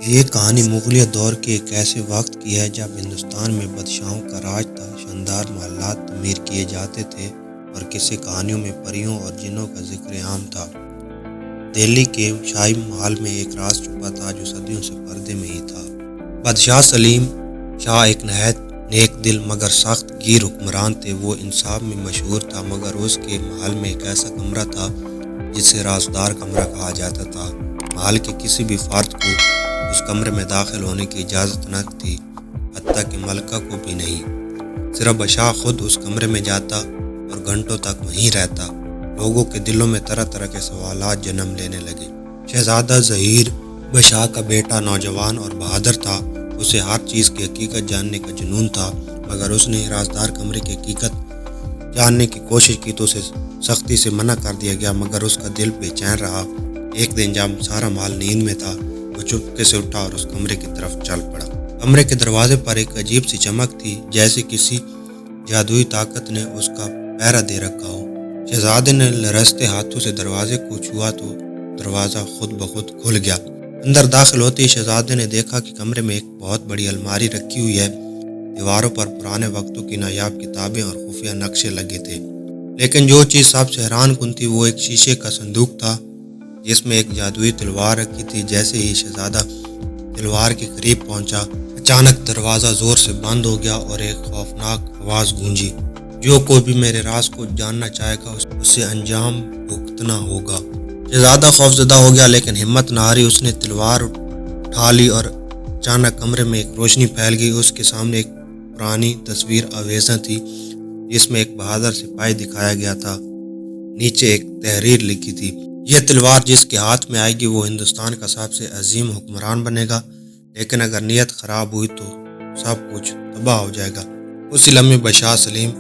یہ کہانی مغلیہ دور کے ایک ایسے وقت کی ہے جب ہندوستان میں بادشاہوں کا راج تھا، شاندار محلات تعمیر کیے جاتے تھے اور کسی کہانیوں میں پریوں اور جنوں کا ذکر عام تھا۔ دہلی کے شاہی محل میں ایک راز چھپا تھا جو صدیوں سے پردے میں ہی تھا۔ بادشاہ سلیم شاہ ایک نہایت نیک دل مگر سخت گیر حکمران تھے۔ وہ انصاف میں مشہور تھا، مگر اس کے محل میں ایک ایسا کمرہ تھا جسے رازدار کمرہ کہا جاتا تھا۔ محل کے کسی بھی فرد کو اس کمرے میں داخل ہونے کی اجازت نہ تھی، حتیٰ کہ ملکہ کو بھی نہیں۔ صرف بادشاہ خود اس کمرے میں جاتا اور گھنٹوں تک وہیں رہتا۔ لوگوں کے دلوں میں طرح طرح کے سوالات جنم لینے لگے۔ شہزادہ ظہیر بادشاہ کا بیٹا نوجوان اور بہادر تھا۔ اسے ہر چیز کی حقیقت جاننے کا جنون تھا، مگر اس نے رازدار کمرے کی حقیقت جاننے کی کوشش کی تو اسے سختی سے منع کر دیا گیا، مگر اس کا دل بے چین رہا۔ ایک دن جب سارا محل نیند میں تھا، وہ چپکے سے اٹھا اور اس کمرے کی طرف چل پڑا۔ کمرے کے دروازے پر ایک عجیب سی چمک تھی، جیسے کسی جادوئی طاقت نے اس کا پہرا دے رکھا ہو۔ شہزادے نے لرزتے ہاتھوں سے دروازے کو چھوا تو دروازہ خود بخود کھل گیا۔ اندر داخل ہوتے ہی شہزادے نے دیکھا کہ کمرے میں ایک بہت بڑی الماری رکھی ہوئی ہے۔ دیواروں پر پرانے وقتوں کی نایاب کتابیں اور خفیہ نقشے لگے تھے، لیکن جو چیز سب سے حیران کن تھی وہ ایک شیشے کا صندوق تھا جس میں ایک جادوئی تلوار رکھی تھی۔ جیسے ہی شہزادہ تلوار کے قریب پہنچا، اچانک دروازہ زور سے بند ہو گیا اور ایک خوفناک آواز گونجی، جو کوئی بھی میرے راز کو جاننا چاہے گا اسے انجام بھگتنا ہوگا۔ شہزادہ خوفزدہ ہو گیا، لیکن ہمت نہ ہاری۔ اس نے تلوار اٹھا لی اور اچانک کمرے میں ایک روشنی پھیل گئی۔ اس کے سامنے ایک پرانی تصویر آویزاں تھی جس میں ایک بہادر سپاہی دکھایا گیا تھا۔ نیچے ایک تحریر لکھی تھی، یہ تلوار جس کے ہاتھ میں آئے گی وہ ہندوستان کا سب سے عظیم حکمران بنے گا، لیکن اگر نیت خراب ہوئی تو سب کچھ تباہ ہو جائے گا۔ اسی لمحے بادشاہ سلیم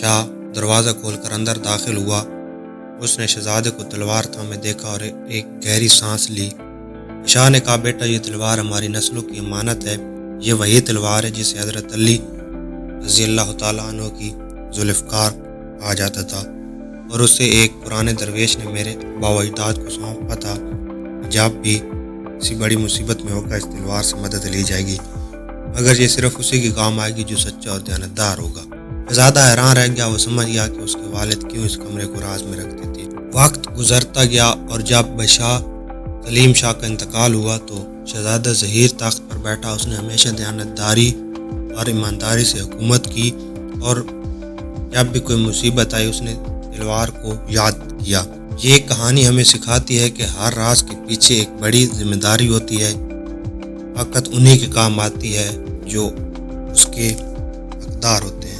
شاہ دروازہ کھول کر اندر داخل ہوا۔ اس نے شہزادے کو تلوار تھامے دیکھا اور ایک گہری سانس لی۔ شاہ نے کہا، بیٹا، یہ تلوار ہماری نسلوں کی امانت ہے۔ یہ وہی تلوار ہے جسے حضرت علی رضی اللہ تعالیٰ عنہ کی ذوالفقار کہا جاتا تھا، اور اسے ایک پرانے درویش نے میرے آباء و اجداد کو سونپا تھا۔ جب بھی کسی بڑی مصیبت میں ہوگا اس تلوار سے مدد لی جائے گی، مگر یہ صرف اسی کے کام آئے گی جو سچا اور دیانتدار ہوگا۔ شہزادہ حیران رہ گیا۔ وہ سمجھ گیا کہ اس کے والد کیوں اس کمرے کو راز میں رکھتے تھے۔ وقت گزرتا گیا اور جب بادشاہ سلیم شاہ کا انتقال ہوا تو شہزادہ ظہیر تخت پر بیٹھا۔ اس نے ہمیشہ دیانتداری اور ایمانداری سے حکومت کی، اور جب بھی کوئی مصیبت آئی اس نے تلوار کو یاد کیا۔ یہ کہانی ہمیں سکھاتی ہے کہ ہر راز کے پیچھے ایک بڑی ذمہ داری ہوتی ہے۔ طاقت انہی کے کام آتی ہے جو اس کے حقدار ہوتے ہیں۔